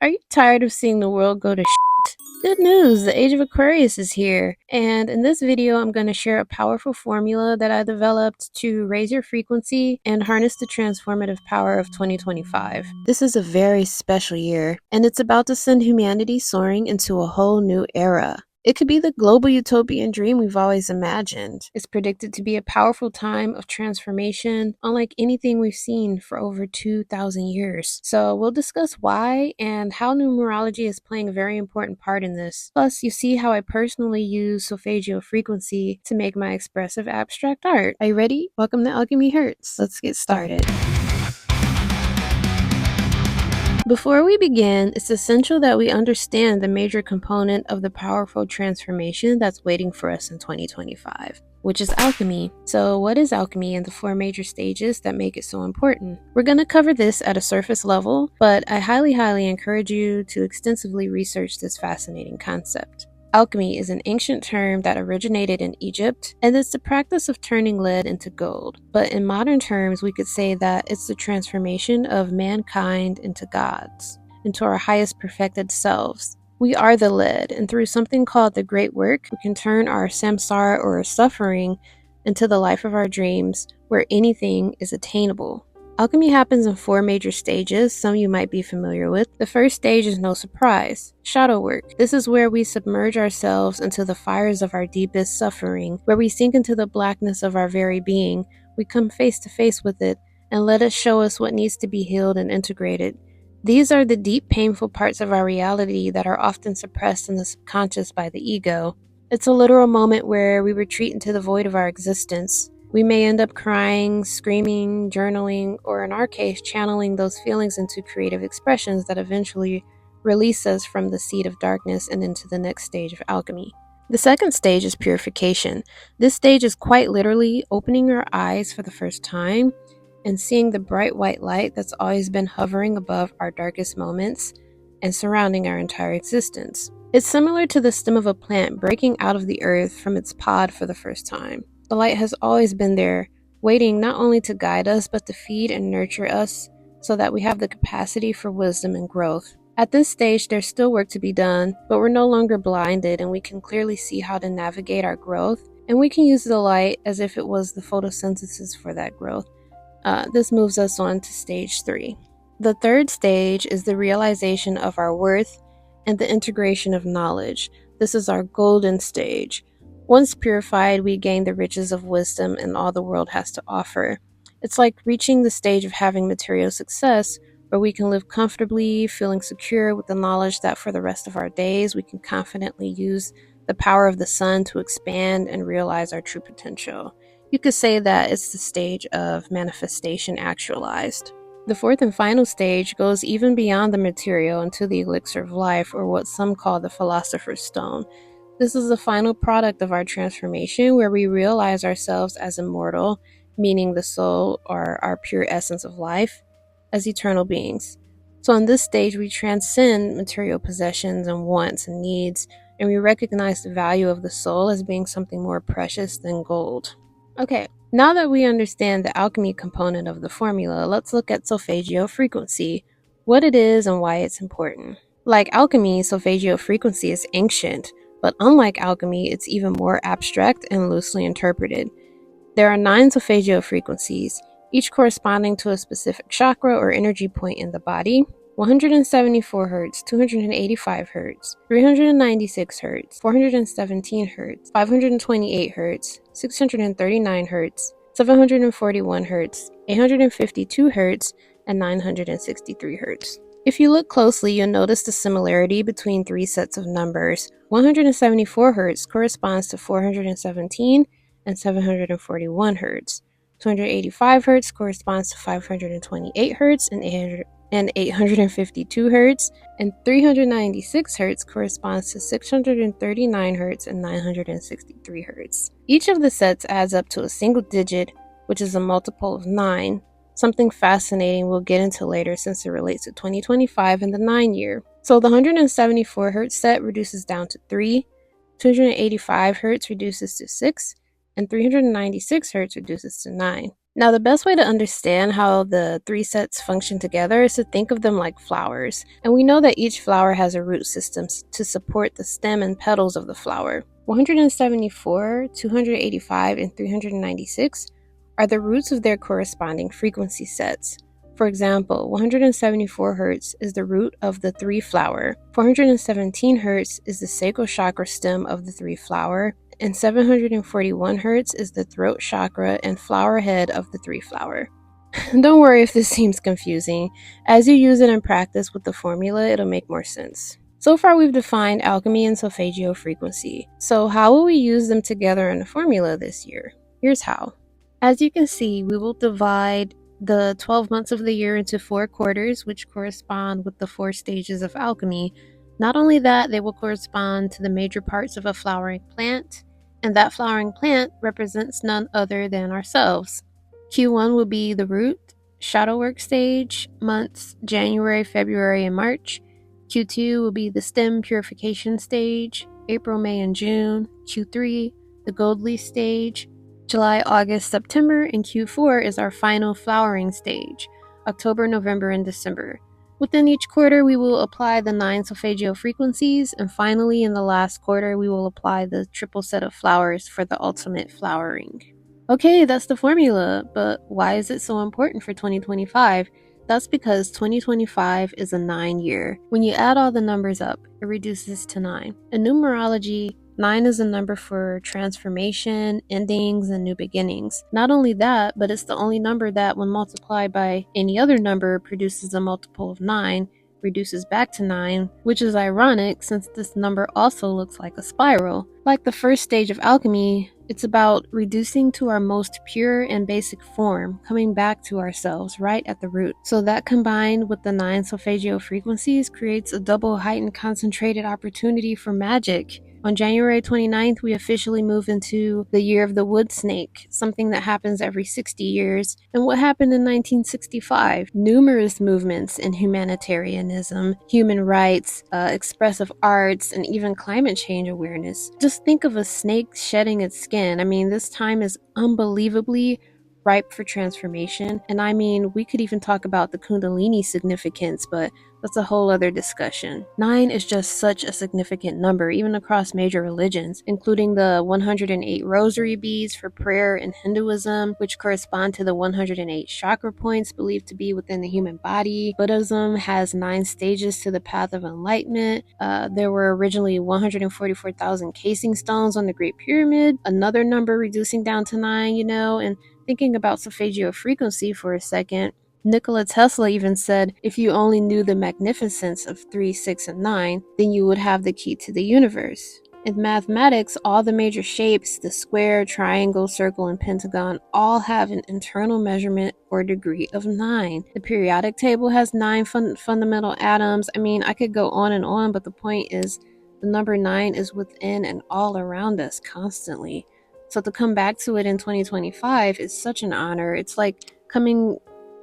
Are you tired of seeing the world go to shit? Good news, the Age of Aquarius is here. And in this video, I'm going to share a powerful formula that I developed to raise your frequency and harness the transformative power of 2025. This is a very special year, and it's about to send humanity soaring into a whole new era. It could be the global utopian dream we've always imagined. It's predicted to be a powerful time of transformation, unlike anything we've seen for over 2,000 years. So we'll discuss why and how numerology is playing a very important part in this. Plus, you see how I personally use Solfeggio frequency to make my expressive abstract art. Are you ready? Welcome to AlchemyHz. Let's get started. Before we begin, it's essential that we understand the major component of the powerful transformation that's waiting for us in 2025, which is alchemy. So what is alchemy and the four major stages that make it so important? We're going to cover this at a surface level, but I highly encourage you to extensively research this fascinating concept. Alchemy is an ancient term that originated in Egypt, and it's the practice of turning lead into gold. But in modern terms, we could say that it's the transformation of mankind into gods, into our highest perfected selves. We are the lead, and through something called the Great Work, we can turn our samsara or suffering into the life of our dreams, where anything is attainable. Alchemy happens in four major stages, some you might be familiar with. The first stage is no surprise, shadow work. This is where we submerge ourselves into the fires of our deepest suffering, where we sink into the blackness of our very being. We come face to face with it and let it show us what needs to be healed and integrated. These are the deep, painful parts of our reality that are often suppressed in the subconscious by the ego. It's a literal moment where we retreat into the void of our existence. We may end up crying, screaming, journaling, or in our case, channeling those feelings into creative expressions that eventually release us from the seed of darkness and into the next stage of alchemy. The second stage is purification. This stage is quite literally opening our eyes for the first time and seeing the bright white light that's always been hovering above our darkest moments and surrounding our entire existence. It's similar to the stem of a plant breaking out of the earth from its pod for the first time. The light has always been there, waiting not only to guide us, but to feed and nurture us so that we have the capacity for wisdom and growth. At this stage, there's still work to be done, but we're no longer blinded and we can clearly see how to navigate our growth, and we can use the light as if it was the photosynthesis for that growth. This moves us on to stage 3. The third stage is the realization of our worth and the integration of knowledge. This is our golden stage. Once purified, we gain the riches of wisdom and all the world has to offer. It's like reaching the stage of having material success, where we can live comfortably, feeling secure with the knowledge that for the rest of our days, we can confidently use the power of the sun to expand and realize our true potential. You could say that it's the stage of manifestation actualized. The fourth and final stage goes even beyond the material into the elixir of life, or what some call the philosopher's stone. This is the final product of our transformation, where we realize ourselves as immortal, meaning the soul or our pure essence of life, as eternal beings. So in this stage, we transcend material possessions and wants and needs, and we recognize the value of the soul as being something more precious than gold. Okay, now that we understand the alchemy component of the formula, let's look at Solfeggio frequency, what it is and why it's important. Like alchemy, Solfeggio frequency is ancient, but unlike alchemy, it's even more abstract and loosely interpreted. There are 9 Solfeggio frequencies, each corresponding to a specific chakra or energy point in the body: 174 Hz, 285 Hz, 396 Hz, 417 Hz, 528 Hz, 639 Hz, 741 Hz, 852 Hz, and 963 Hz. If you look closely, you'll notice the similarity between 3 sets of numbers. 174 Hz corresponds to 417 and 741 Hz. 285 Hz corresponds to 528 Hz and 852 Hz, and 396 Hz corresponds to 639 Hz and 963 Hz. Each of the sets adds up to a single digit, which is a multiple of 9. Something fascinating we'll get into later since it relates to 2025 and the 9 year. So the 174 Hz set reduces down to 3, 285 Hz reduces to 6, and 396 Hz reduces to 9. Now, the best way to understand how the three sets function together is to think of them like flowers. And we know that each flower has a root system to support the stem and petals of the flower. 174, 285, and 396 are the roots of their corresponding frequency sets. For example, 174 Hz is the root of the 3 flower, 417 Hz is the sacral chakra stem of the 3 flower, and 741 Hz is the throat chakra and flower head of the 3 flower. Don't worry if this seems confusing. As you use it in practice with the formula, it'll make more sense. So far, we've defined alchemy and Solfeggio frequency. So how will we use them together in the formula this year? Here's how. As you can see, we will divide the 12 months of the year into 4 quarters, which correspond with the 4 stages of alchemy. Not only that, they will correspond to the major parts of a flowering plant, and that flowering plant represents none other than ourselves. Q1 will be the root, shadow work stage, months January, February, and March. Q2 will be the stem purification stage, April, May, and June. Q3, the gold leaf stage, July, August, September, and Q4 is our final flowering stage, October, November, and December. Within each quarter, we will apply the 9 Solfeggio frequencies, and finally, in the last quarter, we will apply the triple set of flowers for the ultimate flowering. Okay, that's the formula, but why is it so important for 2025? That's because 2025 is a 9 year. When you add all the numbers up, it reduces to 9. In numerology, 9 is a number for transformation, endings, and new beginnings. Not only that, but it's the only number that, when multiplied by any other number, produces a multiple of 9, reduces back to 9, which is ironic since this number also looks like a spiral. Like the first stage of alchemy, it's about reducing to our most pure and basic form, coming back to ourselves right at the root. So that combined with the 9 Solfeggio frequencies creates a double heightened concentrated opportunity for magic. On January 29th, we officially move into the year of the wood snake, something that happens every 60 years. And what happened in 1965? Numerous movements in humanitarianism, human rights, expressive arts, and even climate change awareness. Just think of a snake shedding its skin. I mean, this time is unbelievably ripe for transformation. And I mean, we could even talk about the Kundalini significance, but that's a whole other discussion. 9 is just such a significant number, even across major religions, including the 108 rosary beads for prayer in Hinduism, which correspond to the 108 chakra points believed to be within the human body. Buddhism has 9 stages to the path of enlightenment. There were originally 144,000 casing stones on the Great Pyramid, another number reducing down to 9, and thinking about Solfeggio frequency for a second, Nikola Tesla even said, if you only knew the magnificence of 3, 6, and 9, then you would have the key to the universe. In mathematics, all the major shapes, the square, triangle, circle, and pentagon, all have an internal measurement or degree of 9. The periodic table has 9 fundamental atoms. I mean, I could go on and on, but the point is, the number 9 is within and all around us constantly. So to come back to it in 2025 is such an honor. It's like coming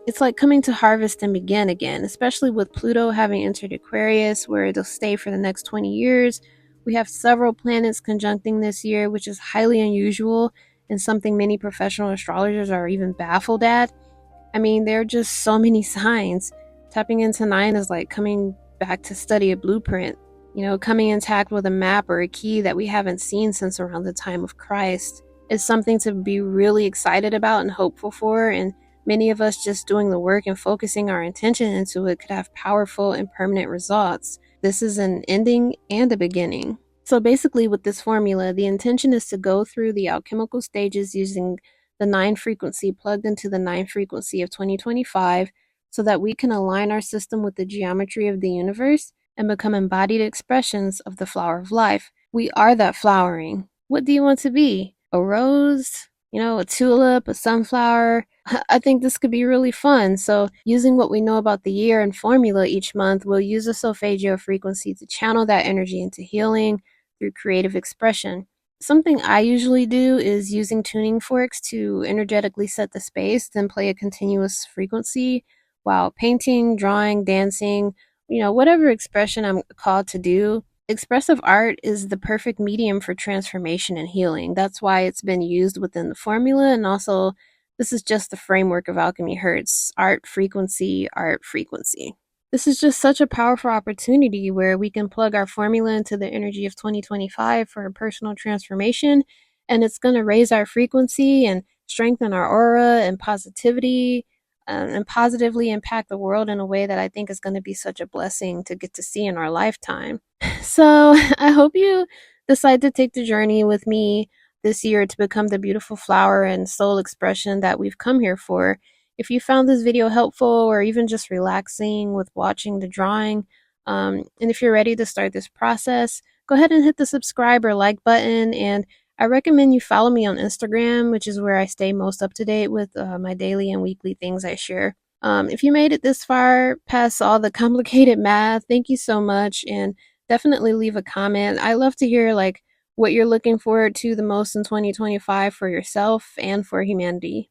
to harvest and begin again, especially with Pluto having entered Aquarius, where it'll stay for the next 20 years. We have several planets conjuncting this year, which is highly unusual and something many professional astrologers are even baffled at. I mean, there are just so many signs. Tapping into 9 is like coming back to study a blueprint, coming intact with a map or a key that we haven't seen since around the time of Christ. Is something to be really excited about and hopeful for, and many of us just doing the work and focusing our intention into it could have powerful and permanent results. This is an ending and a beginning. So basically with this formula, the intention is to go through the alchemical stages using the 9 frequency plugged into the 9 frequency of 2025 so that we can align our system with the geometry of the universe and become embodied expressions of the flower of life. We are that flowering. What do you want to be? A rose? A tulip, a sunflower? I think this could be really fun. So using what we know about the year and formula each month, we'll use a Solfeggio frequency to channel that energy into healing through creative expression. Something I usually do is using tuning forks to energetically set the space, then play a continuous frequency while painting, drawing, dancing, whatever expression I'm called to do. Expressive art is the perfect medium for transformation and healing. That's why it's been used within the formula and also This is just the framework of AlchemyHz: art, frequency, art, frequency. This is just such a powerful opportunity where we can plug our formula into the energy of 2025 for a personal transformation, and it's going to raise our frequency and strengthen our aura and positivity, and positively impact the world in a way that I think is going to be such a blessing to get to see in our lifetime. So I hope you decide to take the journey with me this year to become the beautiful flower and soul expression that we've come here for. If you found this video helpful or even just relaxing with watching the drawing, and if you're ready to start this process, go ahead and hit the subscribe or like button. And I recommend you follow me on Instagram, which is where I stay most up to date with my daily and weekly things I share. If you made it this far past all the complicated math, thank you so much. And definitely leave a comment. I love to hear like what you're looking forward to the most in 2025 for yourself and for humanity.